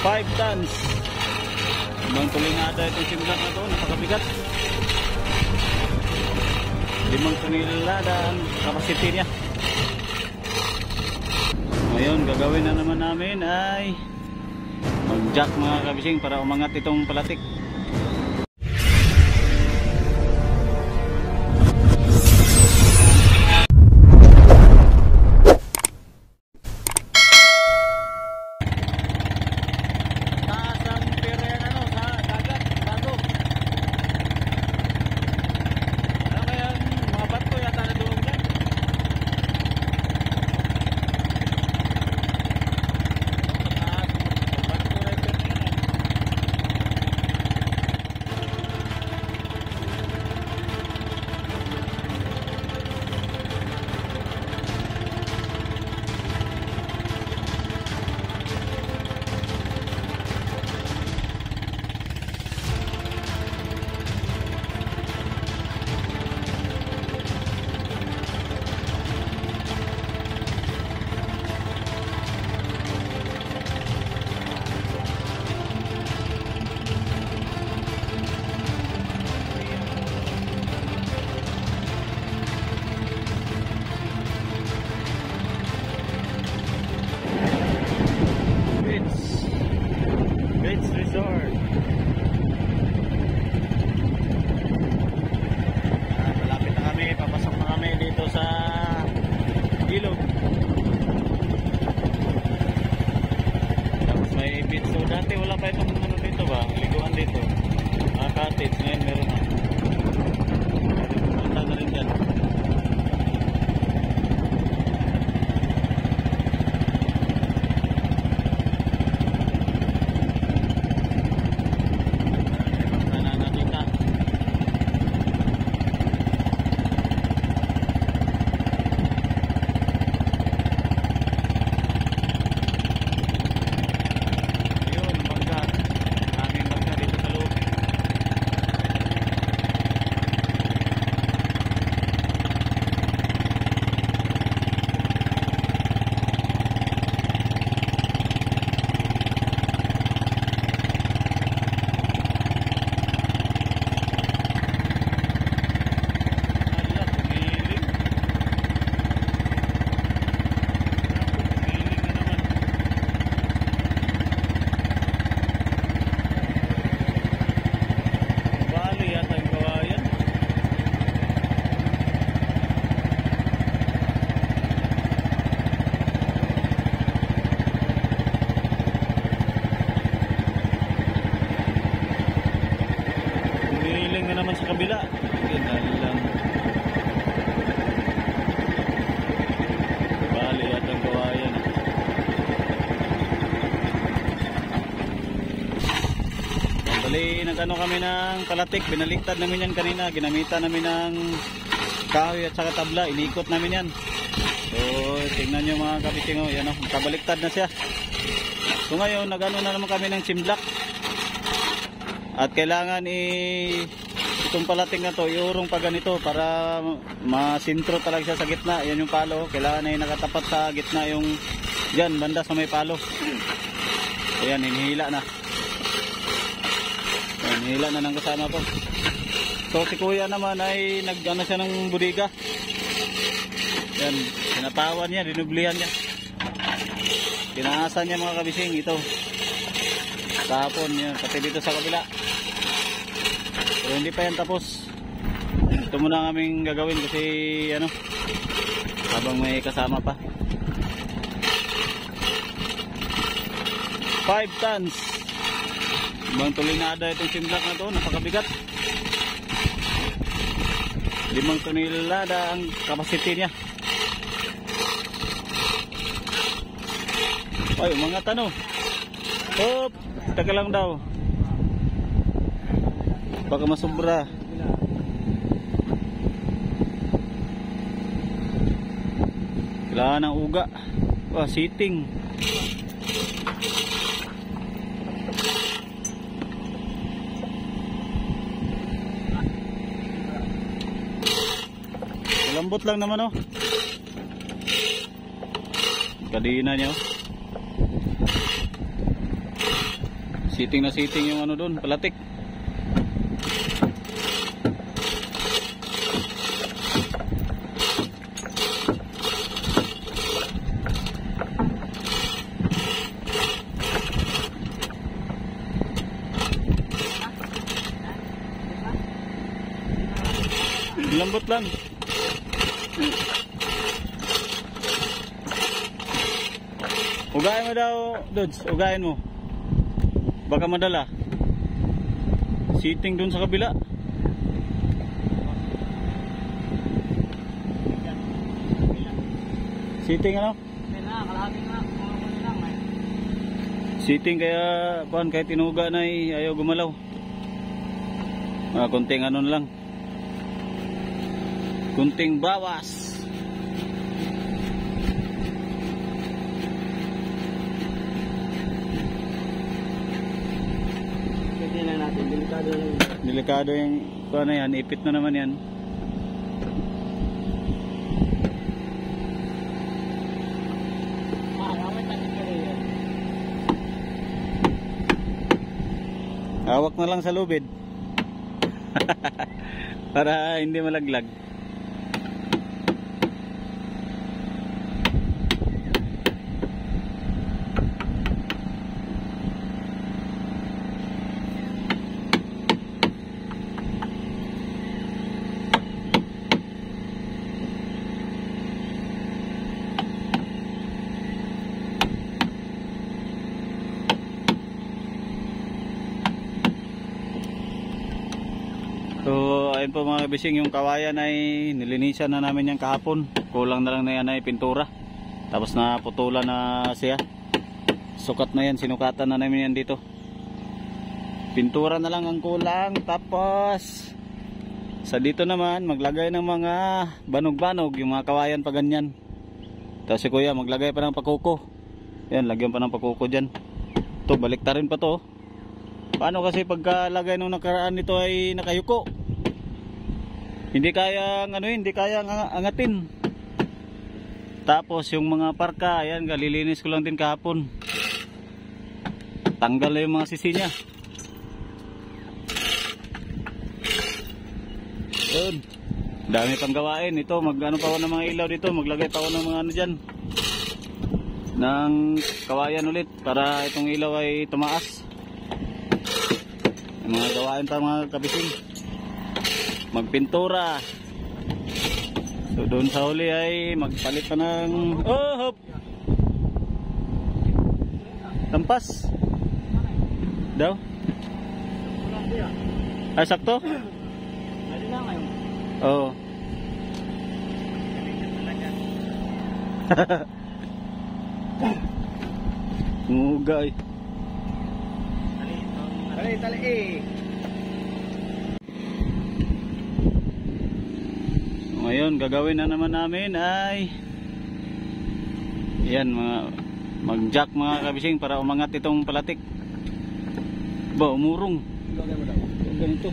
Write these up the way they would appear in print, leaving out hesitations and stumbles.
5 tons. Ibang tulinada itong simlak na to, napakabigat. 5 tonelada ang capacity niya. Ngayon gagawin na naman namin ay mag-jack mga kabising para umangat itong palatik. Resort. Malapit na kami, papasok na kami dito sa ilog. Tapos may beach. So dati wala pa itong ano dito ba, liguan dito. Cottage, ngayon meron na. Punta na rin dyan. Sa kabila bali at ang kawayan. Bali nagano kami ng palatik, binaliktad namin yan kanina, ginamitan namin ng kahoy at saka tabla, inikot namin yan. So tingnan nyo mga kapiting, yan o, kabaliktad na siya. So ngayon nagano na naman kami ng simblak at kailangan itong palating na to, iurong pa ganito para masintro talaga siya sa gitna. Yan yung palo, kailangan ay nakatapat sa gitna yung dyan, banda sa may palo. Ayan, hinihila na. Ayan, hinihila na ng kasama to. So si kuya naman ay nag-ano siya ng budiga. Yan, sinatawan niya, dinublihan niya. Tinaasan niya mga kabising ito. Tapon yan, pati dito sa kabila. So hindi pa yan tapos. Ito muna ang aming gagawin kasi ano, habang may kasama pa. 5 tons. Ibang tulinada itong simlak na to, napakabigat. 5 tonelada ang capacity niya. Ay, mga tanong. Hop, taga lang daw. Baka masubra. Kailangan ng uga. Wah, sitting. Lambot lang naman oh. Kadina niya oh. Siting na siting yung ano doon, palatik. Lambot lang. Ugayin mo daw, Dudes. Ugayin mo. Baka madala. Sitting dun sa kabila. Sitting ano? Sitting kaya kahit tinuga na ayaw gumalaw. Kunting ano lang. Kunting bawas. Delikado yung ano yan, ipit na naman yan. Hawak na lang sa lubid. Para hindi malaglag. So ayun po mga kabising, yung kawayan ay nilinisan na namin yan kahapon. Kulang na lang na yan ay pintura. Tapos na putulan na siya. Sukat na yan, sinukatan na namin yan dito. Pintura na lang ang kulang. Tapos sa dito naman maglagay ng mga banog-banog, yung mga kawayan pa ganyan. Tapos si kuya maglagay pa ng pakuko. Yan, lagyan pa ng pakuko dyan. Ito, baliktarin pa to. Paano kasi pagkalagay nung nakaraan nito ay nakayuko? Hindi kaya hindi kaya angatin. Tapos yung mga parka, ayan, galilinis ko lang din kahapon. Tanggal na yung mga sisi niya. Yun. Dami pang gawain. Ito, magano pa ako ng mga ilaw dito. Maglagay pa ako ng mga ano dyan, ng kawayan ulit para itong ilaw ay tumaas. Mga gawain pa mga kabising. Magpintura. So doon sa huli ay magpalit pa ng hop. Tampas daw. Ay sakto? Oo. Mugay. Tali eh. Ngayon gagawin na naman namin ay yan, mag-jack mga kabising para umangat itong palatik. Ba, umurong. Ganito.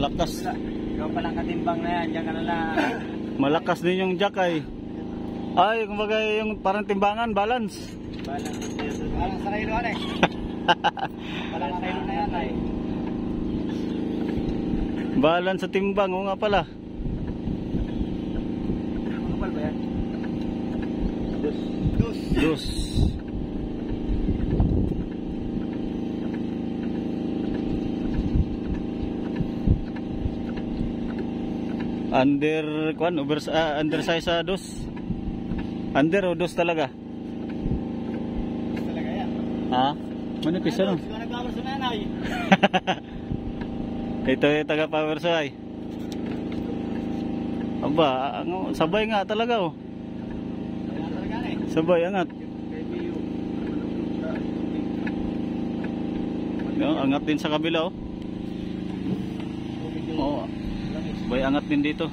Malakas. Ikaw palang katimbang na yan, diyan ka na lang. Malakas din yung jack ay. Ay, kumbaga yung parang timbangan, balance. Balance sa kailuan eh. Balance sa kailuan na yan ay. Balance sa timbang, o nga pala. Ano pala ba yan? Dos. Undersize sa dos. Under o dos talaga? Dos talaga yan. Ha? Manipis ano? Ikaw nagbawas na yan ay. Ito yung taga power supply. Aba, sabay nga talaga oh. Wala talaga na eh. Sabay angat. No, angat din sa kabila oh. Oo. Sabay angat din dito.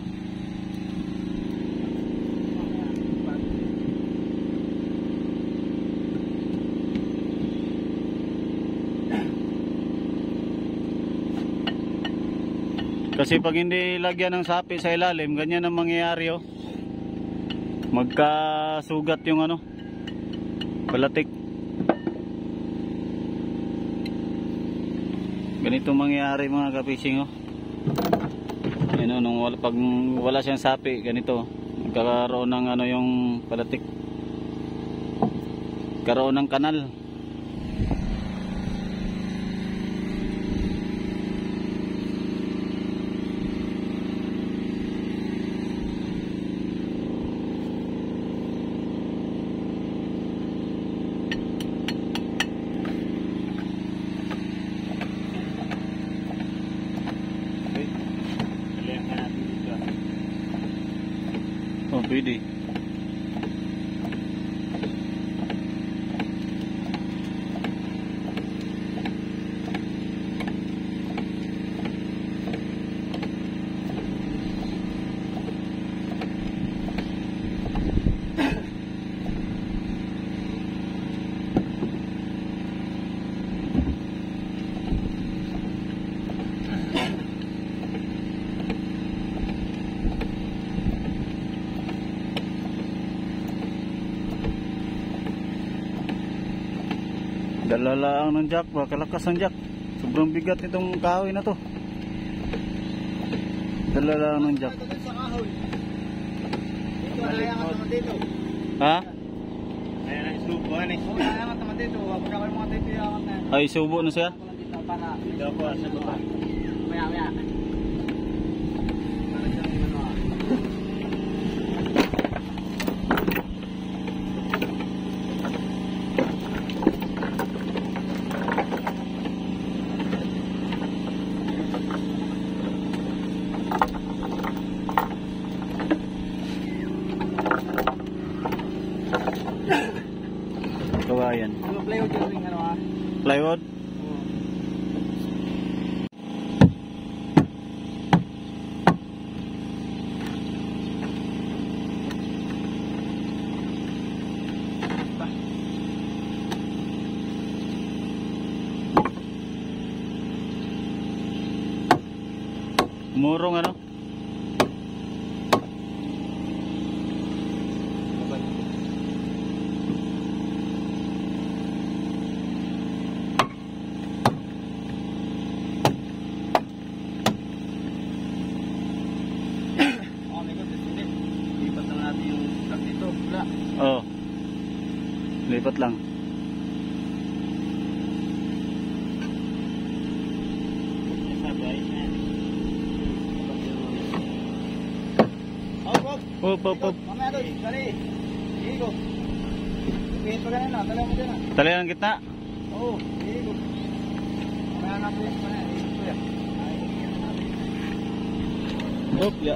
Kasi pag hindi lagyan ng sapi sa ilalim, ganyan ang mangyayari oh. Magkasugat yung ano, palatik. Ganito mangyayari mga kapising oh. Yan oh, pag wala siyang sapi, ganito. Magkakaroon ng ano yung palatik. Karoon ng kanal. Oh, pwede. Dalalaang ng jack ba? Kalakas ng jack. Sobrang bigat itong kahoy na to. Dalalaang ng jack. Ito sa kahoy. Dito, alayangan naman dito. Ha? Ayan ang subo, ano eh. Oo, alayangan naman dito. Wag ako yung mga dito yung na. Ay, subo na siya? Ako lang dito para dito ako sa baba. Maya. Para sa ano ah. Kawayan. Ano plywood yung ring ano ah? Plywood? Murong ano? Lipat lang natin yung truck dito. Wala. Oo. Lipat lang. Hop, hop, hop. Mamaya doon, dali. Igo. Pihit pa ganun na, tala mo dyan ah. Tali ang gitna. Oo, igo. Mamaya natin yung mamaya, igo ko yan. Hop, ya.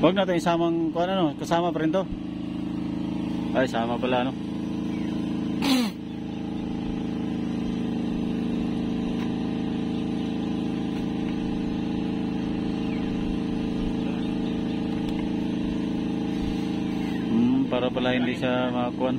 Huwag natin isamang kung ano, kasama pa rin to. Ay, sama pala no. Para pala hindi siya makakuan.